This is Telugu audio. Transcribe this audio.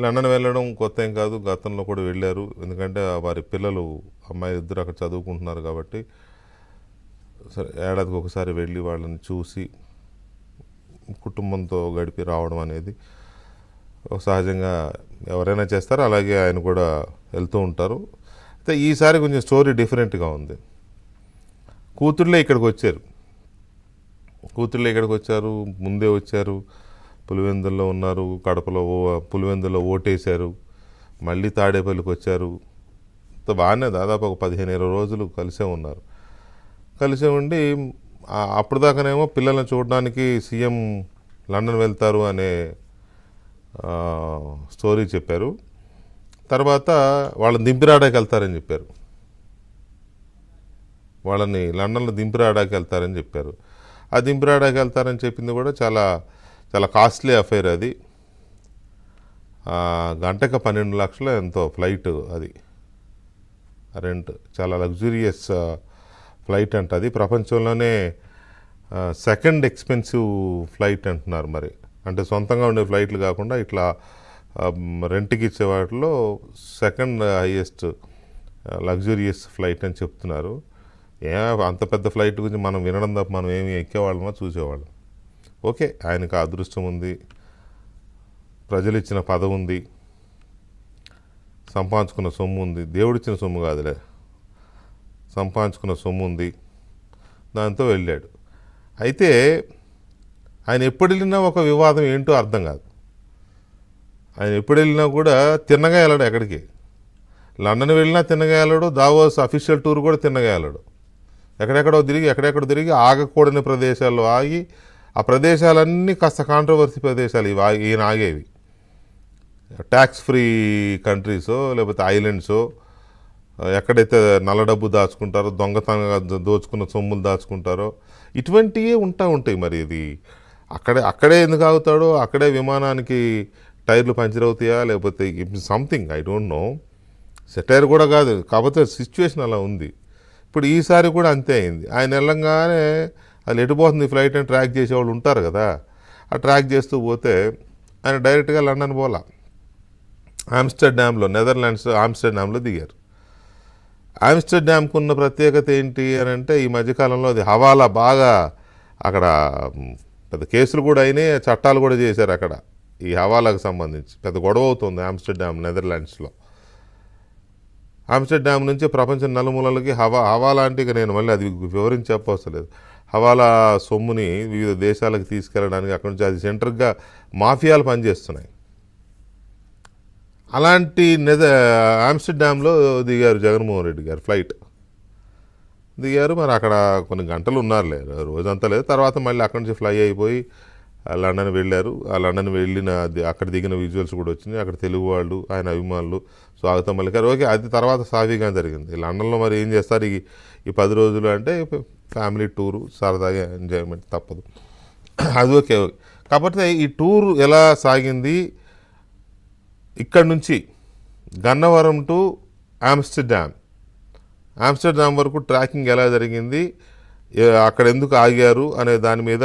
లండన్ వెళ్ళడం కొత్త ఏం కాదు, గతంలో కూడా వెళ్ళారు. ఎందుకంటే వారి పిల్లలు అమ్మాయి ఇద్దరు అక్కడ చదువుకుంటున్నారు కాబట్టి సరే ఏడాదికి ఒకసారి వెళ్ళి వాళ్ళని చూసి కుటుంబంతో గడిపి రావడం అనేది సహజంగా ఎవరైనా చేస్తారో అలాగే ఆయన కూడా వెళ్తూ ఉంటారు. అయితే ఈసారి కొంచెం స్టోరీ డిఫరెంట్గా ఉంది. కూతుళ్ళే ఇక్కడికి వచ్చారు, కూతుళ్ళే ఇక్కడికి వచ్చారు, ముందే వచ్చారు, పులివెందుల్లో ఉన్నారు, కడపలో పులివెందులో ఓటేశారు, మళ్ళీ తాడేపల్లికి వచ్చారు. బాగానే దాదాపు ఒక 15-20 రోజులు కలిసే ఉన్నారు. కలిసే ఉండి అప్పుడు దాకానేమో పిల్లల్ని చూడడానికి సీఎం లండన్ వెళ్తారు అనే స్టోరీ చెప్పారు. తర్వాత వాళ్ళని దింపిరాడానికి వెళ్తారని చెప్పారు, వాళ్ళని లండన్లో దింపిరాడానికి వెళ్తారని చెప్పారు. ఆ దింపిరాడానికి వెళ్తారని చెప్పింది కూడా చాలా చాలా కాస్ట్లీ అఫైర్ అది. గంటకు 12 లక్షలు ఎంతో ఫ్లైట్ అది రెంట్, చాలా లగ్జూరియస్ ఫ్లైట్ అంట. అది ప్రపంచంలోనే సెకండ్ ఎక్స్పెన్సివ్ ఫ్లైట్ అంటున్నారు. మరి అంటే సొంతంగా ఉండే ఫ్లైట్లు కాకుండా ఇట్లా రెంట్కి ఇచ్చే వాటిలో సెకండ్ హైయెస్ట్ లగ్జూరియస్ ఫ్లైట్ అని చెప్తున్నారు. అంత పెద్ద ఫ్లైట్ గురించి మనం వినడం తప్ప మనం ఏమి ఎక్కేవాళ్ళమో చూసేవాళ్ళం. ఓకే, ఆయనకు అదృష్టం ఉంది, ప్రజలు ఇచ్చిన పదవి ఉంది, సంపాదించుకున్న సొమ్ము ఉంది, దేవుడిచ్చిన సొమ్ము కాదులే, సంపాదించుకున్న సొమ్ము ఉంది, దాంతో వెళ్ళాడు. అయితే ఆయన ఎప్పుడు వెళ్ళినా ఒక వివాదం ఏంటో అర్థం కాదు. ఆయన ఎప్పుడు వెళ్ళినా కూడా తిన్నగా వెళ్ళాడు ఎక్కడికి. లండన్ వెళ్ళినా తిన్నగా వెళ్ళాడు, దావోస్ అఫీషియల్ టూర్ కూడా తిన్నగా వెళ్ళాడు. ఎక్కడెక్కడో తిరిగి ఆగకూడని ప్రదేశాల్లో ఆగి, ఆ ప్రదేశాలన్నీ కాస్త కాంట్రవర్సీ ప్రదేశాలు ఇవి ఈయన ఆగేవి. ట్యాక్స్ ఫ్రీ కంట్రీసో లేకపోతే ఐలాండ్సో, ఎక్కడైతే నల్ల డబ్బు దాచుకుంటారో, దొంగతనంగా దోచుకున్న సొమ్ములు దాచుకుంటారో, ఇటువంటివే ఉంటాయి. మరి ఇది అక్కడే ఎందుకు ఆగుతాడో, అక్కడే విమానానికి టైర్లు పంచర్ అవుతాయా లేకపోతే something I don't know. Satire కూడా కాదు, కాకపోతే సిచ్యువేషన్ అలా ఉంది. ఇప్పుడు ఈసారి కూడా అంతే అయింది. ఆయన వెళ్ళంగానే అది ఎటుపోతుంది ఫ్లైట్ అని ట్రాక్ చేసేవాళ్ళు ఉంటారు కదా, ఆ ట్రాక్ చేస్తూ పోతే ఆయన డైరెక్ట్గా లండన్ పోలా, ఆమ్స్టర్డామ్లో, నెదర్లాండ్స్ ఆమ్స్టర్డామ్లో దిగారు. ఆమ్స్టర్డామ్కు ఉన్న ప్రత్యేకత ఏంటి అని అంటే, ఈ మధ్యకాలంలో అది హవాలా బాగా అక్కడ పెద్ద కేసులు కూడా అయినాయి, చట్టాలు కూడా చేశారు అక్కడ. ఈ హవాలాకు సంబంధించి పెద్ద గొడవ అవుతుంది ఆమ్స్టర్డామ్, నెదర్లాండ్స్లో. ఆమ్స్టర్డామ్ నుంచి ప్రపంచం నలుమూలలకి హవాలా అంటే ఇక నేను మళ్ళీ అది వివరించి చెప్పవసరం లేదు. హవాలా సొమ్ముని వివిధ దేశాలకు తీసుకెళ్ళడానికి అక్కడి నుంచి అది సెంటర్గా మాఫియాలు పనిచేస్తున్నాయి. అలాంటి ఆమ్స్టర్డామ్లో దిగారు జగన్మోహన్ రెడ్డి గారు, ఫ్లైట్ దిగారు. మరి అక్కడ కొన్ని గంటలు ఉన్నారులే, రోజంతా లేదు. తర్వాత మళ్ళీ అక్కడి నుంచి ఫ్లై అయిపోయి లండన్ వెళ్ళారు. ఆ లండన్ వెళ్ళిన అక్కడ దిగిన విజువల్స్ కూడా వచ్చినాయి. అక్కడ తెలుగు వాళ్ళు, ఆయన అభిమానులు స్వాగతం పలికారు. ఓకే, అది తర్వాత సాఫీగా జరిగింది. లండన్లో మరి ఏం చేస్తారు ఈ 10 రోజులు అంటే, ఫ్యామిలీ టూరు, సరదాగా ఎంజాయ్మెంట్ తప్పదు, అది ఓకే. కాకపోతే ఈ టూర్ ఎలా సాగింది, ఇక్కడ నుంచి గన్నవరం టు ఆమ్స్టర్డామ్ వరకు ట్రాకింగ్ ఎలా జరిగింది, అక్కడ ఎందుకు ఆగారు అనే దాని మీద